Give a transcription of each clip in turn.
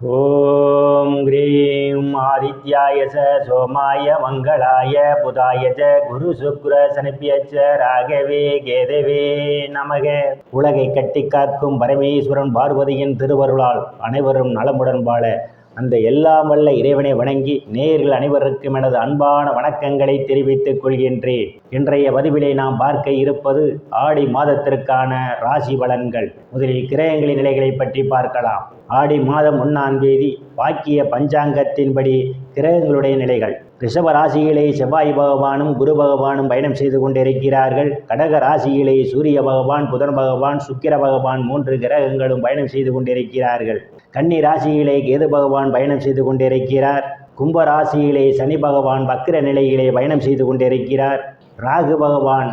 ஓம் cream ஆதித்யாய சோமாய மங்களாய புதாய குரு சுக்ர சனிப்பியச்ச ராகவே கேதவே நமக. உலகை கட்டி காக்கும் பரமேஸ்வரன் பார்வதியின் திருவருளால் அனைவரும் நலமுடன் வாழ அந்த எல்லாம் வல்ல இறைவனை வணங்கி நேயர்கள் அனைவருக்கும் எனது அன்பான வணக்கங்களை தெரிவித்துக் கொள்கின்றேன். இன்றைய பதிவிலே நாம் பார்க்க இருப்பது ஆடி மாதத்திற்கான ராசி பலன்கள். முதலில் கிரகங்களின் நிலைகளை பற்றி பார்க்கலாம். ஆடி மாதம் 1ஆம் தேதி வாக்கிய பஞ்சாங்கத்தின்படி கிரகங்களுடைய நிலைகள். ரிஷப ராசியிலே செவ்வாய் பகவானும் குரு பகவானும் பயணம் செய்து கொண்டிருக்கிறார்கள். கடக ராசியிலே சூரிய பகவான், புதன் பகவான், சுக்கிர பகவான் 3 கிரகங்களும் பயணம் செய்து கொண்டிருக்கிறார்கள். கன்னி ராசியிலே கேது பகவான் பயணம் செய்து கொண்டிருக்கிறார். கும்ப ராசியிலே சனி பகவான் வக்கிர நிலையிலே பயணம் செய்து கொண்டிருக்கிறார். ராகு பகவான்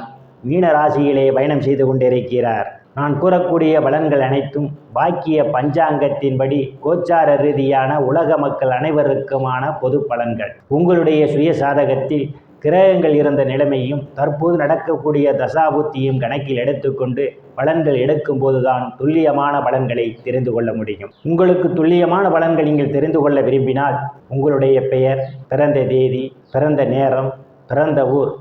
மீன ராசியிலே பயணம் செய்து கொண்டிருக்கிறார். நான் கூறக்கூடிய பலன்கள் அனைத்தும் வாக்கிய பஞ்சாங்கத்தின்படி கோச்சார ரீதியான உலக மக்கள் அனைவருக்குமான பொது பலன்கள். உங்களுடைய சுய சாதகத்தில் கிரகங்கள் இருந்த நிலைமையும் தற்போது நடக்கக்கூடிய தசாபுத்தியும் கணக்கில் எடுத்துக்கொண்டு பலன்கள் எடுக்கும் போதுதான் துல்லியமான பலன்களை தெரிந்து கொள்ள முடியும். உங்களுக்கு துல்லியமான பலன்கள் நீங்கள் தெரிந்து கொள்ள விரும்பினால் உங்களுடைய பெயர், பிறந்த தேதி, பிறந்த நேரம், பிறந்த ஊர்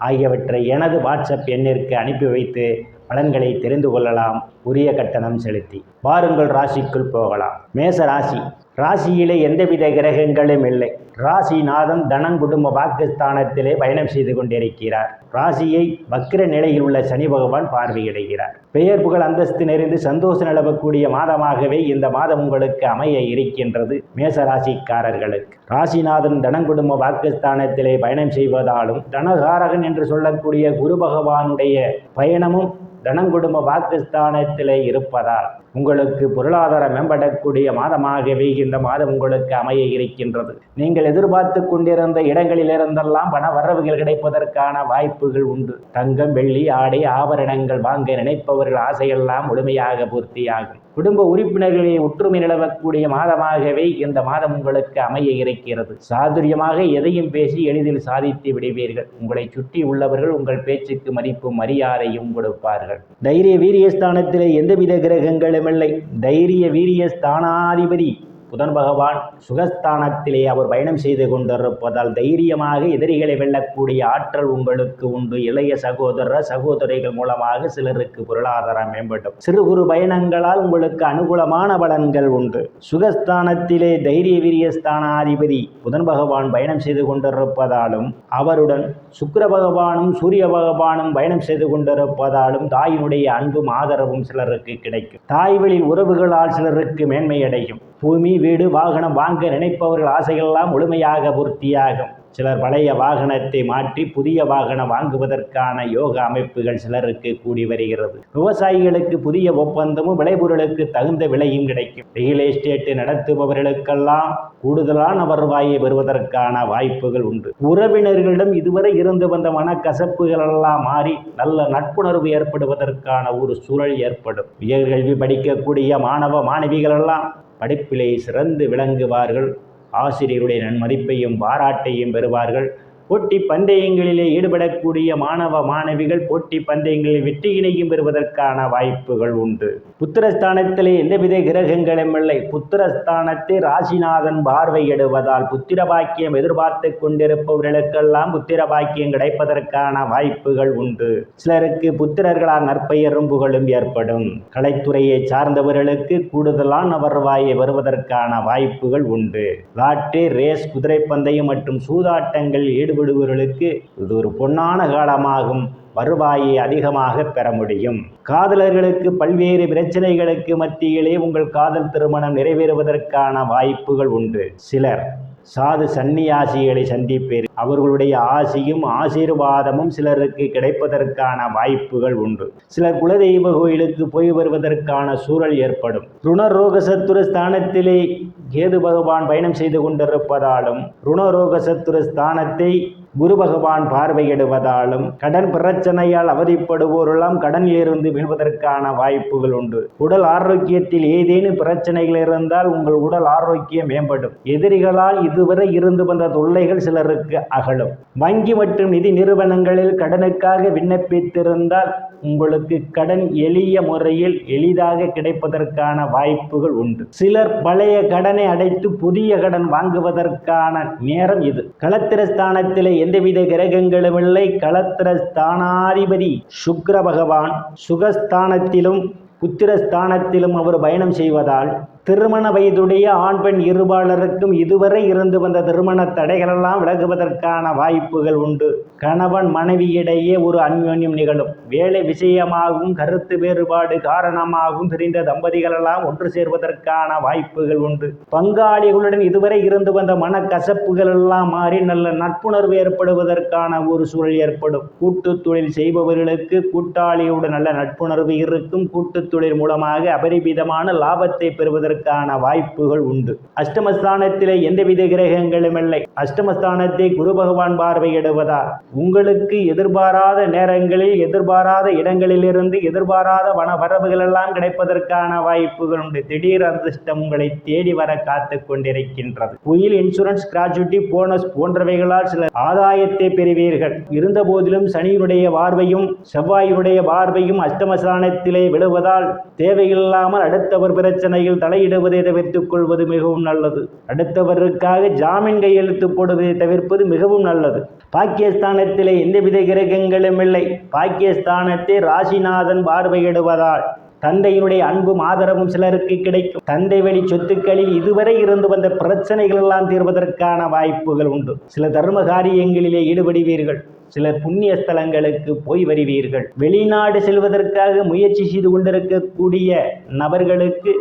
ஆகியவற்றை எனது வாட்ஸ்அப் எண்ணிற்கு அனுப்பி வைத்து பலன்களை தெரிந்து கொள்ளலாம், உரிய கட்டணம் செலுத்தி. வாருங்கள் ராசிக்குள் போகலாம். மேச ராசி. ராசியிலே எந்தவித கிரகங்களும் இல்லை. ராசிநாதன் தனம் குடும்ப வாக்குஸ்தானத்திலே பயணம் செய்து கொண்டிருக்கிறார். ராசியை வக்கிர நிலையில் உள்ள சனி பகவான் பார்வையிடுகிறார். பெயர் புகழ் அந்தஸ்து நிறைந்து சந்தோஷம் நிலவக்கூடிய மாதமாகவே இந்த மாதம் உங்களுக்கு அமைய இருக்கின்றது. மேச ராசிக்காரர்களுக்கு ராசிநாதன் தனங்குடும்ப வாக்குஸ்தானத்திலே பயணம் செய்வதாலும் தனகாரகன் என்று சொல்லக்கூடிய குரு பகவானுடைய பயணமும் தனங்குடும்ப வாக்குஸ்தானத்திலே இருப்பதால் உங்களுக்கு பொருளாதாரம் மேம்படக்கூடிய மாதமாகவே இந்த மாதம் உங்களுக்கு அமைய இருக்கின்றது. நீங்கள் எதிர்பார்த்து கொண்டிருந்த இடங்களிலிருந்தெல்லாம் பண வரவுகள் கிடைப்பதற்கான வாய்ப்புகள் உண்டு. தங்கம், வெள்ளி, ஆடை, ஆபரணங்கள் வாங்க நினைப்பவர்கள் ஆசையெல்லாம் முழுமையாக பூர்த்தியாகும். குடும்ப உறுப்பினர்களை ஒற்றுமை நிலவக்கூடிய மாதமாகவே இந்த மாதம் உங்களுக்கு அமைய இருக்கிறது. சாதுரியமாக எதையும் பேசி எளிதில் சாதித்து விடுவீர்கள். உங்களை சுற்றி உள்ளவர்கள் உங்கள் பேச்சுக்கு மதிப்பும் மரியாதையும் கொடுப்பார்கள். தைரிய வீரியஸ்தானத்திலே எந்தவித கிரகங்களும் இல்லை. தைரிய வீரியஸ்தானாதிபதி புதன் பகவான் சுகஸ்தானத்திலே அவர் பயணம் செய்து கொண்டிருப்பதால் தைரியமாக எதிரிகளை வெல்லக்கூடிய ஆற்றல் உங்களுக்கு உண்டு. இளைய சகோதர சகோதரிகள் மூலமாக சிலருக்கு பொருளாதாரம் மேம்படும். சிறு குறு பயணங்களால் உங்களுக்கு அனுகூலமான பலன்கள் உண்டு. சுகஸ்தானத்திலே தைரிய வீரியஸ்தானாதிபதி புதன் பகவான் பயணம் செய்து கொண்டிருப்பதாலும் அவருடன் சுக்கிர பகவானும் சூரிய பகவானும் பயணம் செய்து கொண்டிருப்பதாலும் தாயினுடைய அன்பும் ஆதரவும் சிலருக்கு கிடைக்கும். தாய்வழி உறவுகளால் சிலருக்கு மேன்மையடையும். பூமி, வீடு, வாகனம் வாங்க நினைப்பவர்கள் ஆசையெல்லாம் முழுமையாக பூர்த்தியாகும். சிலர் பழைய வாகனத்தை மாற்றி புதிய வாகனம் வாங்குவதற்கான யோக அமைப்புகள் சிலருக்கு கூடி வருகிறது. விவசாயிகளுக்கு புதிய ஒப்பந்தமும் விளைபொருளுக்கு தகுந்த விலையும் கிடைக்கும். ரியல் எஸ்டேட் நடத்துபவர்களுக்கெல்லாம் கூடுதலான வருவாயை பெறுவதற்கான வாய்ப்புகள் உண்டு. உறவினர்களிடம் இதுவரை இருந்து வந்த மனக்கசப்புகள் எல்லாம் மாறி நல்ல நட்புணர்வு ஏற்படுவதற்கான ஒரு சூழல் ஏற்படும். உயர்கல்வி படிக்கக்கூடிய மாணவ மாணவிகள் எல்லாம் படிப்பிலே சிறந்து விளங்குவார்கள். ஆசிரியருடைய நன்மதிப்பையும் பாராட்டையும் பெறுவார்கள். போட்டி பந்தயங்களிலே ஈடுபடக்கூடிய மாணவ மாணவிகள் போட்டி பந்தயங்களில் வெற்றியினையும் பெறுவதற்கான வாய்ப்புகள் உண்டு. புத்திரஸ்தானத்திலே எந்தவித கிரகங்களும் இல்லை. புத்திரஸ்தானத்தை ராசிநாதன் பார்வையிடுவதால் புத்திர பாக்கியம் எதிர்பார்த்து கொண்டிருப்பவர்களுக்கெல்லாம் புத்திர பாக்கியம் கிடைப்பதற்கான வாய்ப்புகள் உண்டு. சிலருக்கு புத்திரர்களால் நற்பெயரும் புகழும் ஏற்படும். கலைத்துறையை சார்ந்தவர்களுக்கு கூடுதலான வருவாயை வருவதற்கான வாய்ப்புகள் உண்டு. லாட்டரி, ரேஸ், குதிரை பந்தயம் மற்றும் சூதாட்டங்களில் ஈடுபடுபவர்களுக்கு இது ஒரு பொன்னான காலமாகும். வருவாயை அதிகமாக பெற முடியும். காதலர்களுக்கு பல்வேறு பிரச்சனைகளுக்கு மத்தியிலே உங்கள் காதல் திருமணம் நிறைவேறுவதற்கான வாய்ப்புகள் உண்டு. சிலர் சாது சன்னியாசிகளை சந்திப்பேர். அவர்களுடைய ஆசியும் ஆசீர்வாதமும் சிலருக்கு கிடைப்பதற்கான வாய்ப்புகள் உண்டு. சிலர் குலதெய்வ கோயிலுக்கு போய் வருவதற்கான சூழல் ஏற்படும். ருணரோக சத்துரு ஸ்தானத்திலே கேது பகவான் பயணம் செய்து கொண்டிருப்பதாலும் ருணரோக சத்துரு ஸ்தானத்தை குரு பகவான் பார்வையிடுவதாலும் கடன் பிரச்சனையால் அவதிப்படுவோரெல்லாம் கடனிலிருந்து மீள்வதற்கான வாய்ப்புகள் உண்டு. உடல் ஆரோக்கியத்தில் ஏதேனும் பிரச்சனைகள் இருந்தால் உங்கள் உடல் ஆரோக்கியம் மேம்படும். எதிரிகளால் இதுவரை இருந்து வந்த தொல்லைகள் சிலருக்கு அகலும். வங்கி மற்றும் நிதி நிறுவனங்களில் கடனுக்காக விண்ணப்பித்திருந்தால் உங்களுக்கு கடன் எளிய முறையில் எளிதாக கிடைப்பதற்கான வாய்ப்புகள் உண்டு. சிலர் பழைய கடனை அடைத்து புதிய கடன் வாங்குவதற்கான நேரம் இது. களத்திரஸ்தானத்திலே எந்தவித கிரகங்களும் இல்லை. களத்திரஸ்தானாதிபதி சுக்கிர பகவான் சுகஸ்தானத்திலும் புத்திரஸ்தானத்திலும் அவர் பயணம் செய்வதால் திருமண வயதுடைய ஆண் பெண் இருபாலருக்கும் இதுவரை இருந்து வந்த திருமண தடைகளெல்லாம் விலகுவதற்கான வாய்ப்புகள் உண்டு. கணவன் மனைவியிடையே ஒரு அந்யோன்யம் நிகழும். வேலை விஷயமாகவும் கருத்து வேறுபாடு காரணமாகவும் பிரிந்த தம்பதிகளெல்லாம் ஒன்று சேர்வதற்கான வாய்ப்புகள் உண்டு. பங்காளிகளுடன் இதுவரை இருந்து வந்த மனக்கசப்புகள் எல்லாம் மாறி நல்ல நட்புணர்வு ஏற்படுவதற்கான ஒரு சூழல் ஏற்படும். கூட்டு தொழில் செய்பவர்களுக்கு கூட்டாளியுடன் நல்ல நட்புணர்வு இருக்கும். கூட்டு தொழில் மூலமாக அபரிமிதமான லாபத்தை பெறுவதற்கான வாய்ப்புகள் உண்டு. அஷ்டமஸ்தானத்திலே எந்தவித கிரகங்களும் இல்லை. அஷ்டமஸ்தானத்தை குரு பகவான் பார்வையிடுவதால் உங்களுக்கு எதிர்பாராத நேரங்களில் எதிர்பாராத இடங்களிலிருந்து எதிர்பாராத வரவுகள் எல்லாம் கிடைப்பதற்கான வாய்ப்புகள் உண்டு. திடீர் அதிர்ஷ்டம் உங்களை தேடி வர காத்து கொண்டிருக்கின்றது. உயில் இன்சூரன்ஸ், கிராஜுவிட்டி, போனஸ் போன்றவைகளால் சில ஆதாயத்தை பெறுவீர்கள். இருந்த போதிலும் சனியினுடைய பார்வையும் செவ்வாயினுடைய பார்வையும் அஷ்டமஸ்தானத்திலே விழுவதால் தேவையில்லாமல் அடுத்தவர் பிரச்சனையில் தலையிடுவதை தவிர்த்துக் கொள்வது மிகவும் நல்லது. அடுத்தவருக்காக ஜாமீன் கையெழுத்து போடுவதை தவிர்ப்பது மிகவும் நல்லது. பாக்கியஸ்தானத்திலே எந்தவித கிரகங்களும் இல்லை. பாக்கியஸ்தானத்தை ராசிநாதன் பார்வையிடுவதால் தந்தையினுடைய அன்பும் ஆதரவும் சிலருக்கு கிடைக்கும். தந்தை வழி சொத்துக்களில் இதுவரை இருந்து வந்த பிரச்சனைகள் எல்லாம் தீர்வதற்கான வாய்ப்புகள் உண்டு. சில தர்ம காரியங்களிலே ஈடுபடுவீர்கள். சிலர் புண்ணிய ஸ்தலங்களுக்கு போய் வருவீர்கள். வெளிநாடு செல்வதற்காக முயற்சி செய்து கொண்டிருக்கக்கூடிய நபர்களுக்கு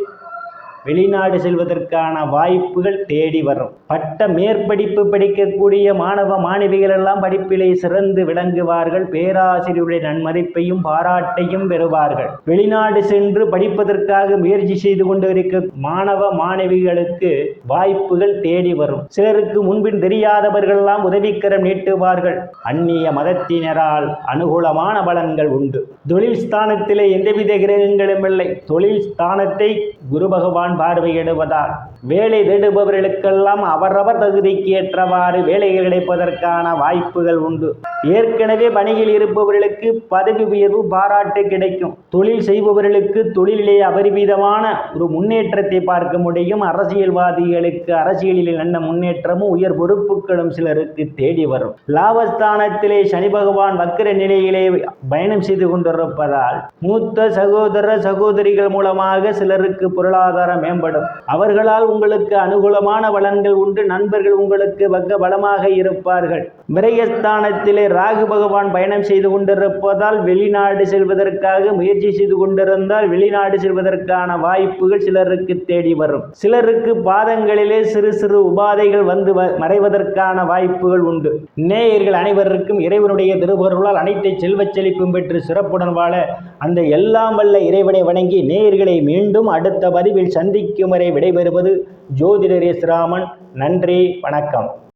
வெளிநாடு செல்வதற்கான வாய்ப்புகள் தேடி வரும். பட்ட மேற்படிப்பு படிக்கக்கூடிய மாணவ மாணவிகள் எல்லாம் படிப்பிலே சிறந்து விளங்குவார்கள். பேராசிரியருடைய நன்மதிப்பையும் பாராட்டையும் பெறுவார்கள். வெளிநாடு சென்று படிப்பதற்காக முயற்சி செய்து கொண்டிருக்க மாணவ மாணவிகளுக்கு வாய்ப்புகள் தேடி வரும். சிலருக்கு முன்பின் தெரியாதவர்கள் எல்லாம் உதவிக்கரம் நீட்டுவார்கள். அந்நிய மதத்தினரால் அனுகூலமான பலன்கள் உண்டு. தொழில் ஸ்தானத்திலே எந்தவித கிரகங்களும் இல்லை. தொழில் ஸ்தானத்தை குரு பகவான் பார்வையிடுவதால் வேலை தேடுபவர்களுக்கெல்லாம் அவரவர் தகுதிக்கு ஏற்றவாறு வேலைகள் கிடைப்பதற்கான வாய்ப்புகள் உண்டு. ஏற்கனவே பணியில் இருப்பவர்களுக்கு பதவி உயர்வு பாராட்டு கிடைக்கும். தொழில் செய்பவர்களுக்கு தொழிலிலே அபரிமிதமான ஒரு முன்னேற்றத்தை பார்க்க முடியும். அரசியல்வாதிகளுக்கு அரசியலில் நல்ல முன்னேற்றமும் உயர் பொறுப்புகளும் சிலருக்கு தேடி வரும். லாபஸ்தானத்திலே சனி பகவான் வக்கிர நிலையிலே பயணம் செய்து கொண்டிருப்பதால் மூத்த சகோதர சகோதரிகள் மூலமாக சிலருக்கு பொருளாதாரம் மேம்படும். அவர்களால் உங்களுக்கு அனுகூலமான பலன்கள் உண்டு. நண்பர்கள் உங்களுக்கு பக்க பலமாக இருப்பார்கள். விரயஸ்தானத்திலே ராகு பகவான் பயணம் செய்து கொண்டிருப்பதால் வெளிநாடு செல்வதற்காக முயற்சி செய்து கொண்டிருந்தால் வெளிநாடு செல்வதற்கான வாய்ப்புகள் சிலருக்கு தேடி வரும். சிலருக்கு பாதங்களிலே சிறு சிறு உபாதைகள் வந்து மறைவதற்கான வாய்ப்புகள் உண்டு. நேயர்கள் அனைவருக்கும் இறைவனுடைய திருவருளால் அனைத்து செல்வச் செழிப்பும் பெற்று சிறப்புடன் வாழ அந்த எல்லாம் வல்ல இறைவனை வணங்கி நேயர்களை மீண்டும் அடுத்த பதிவில் சந்திக்கும் வரை விடைபெறுவது ஜோதிடர் எஸ். ராமன். நன்றி, வணக்கம்.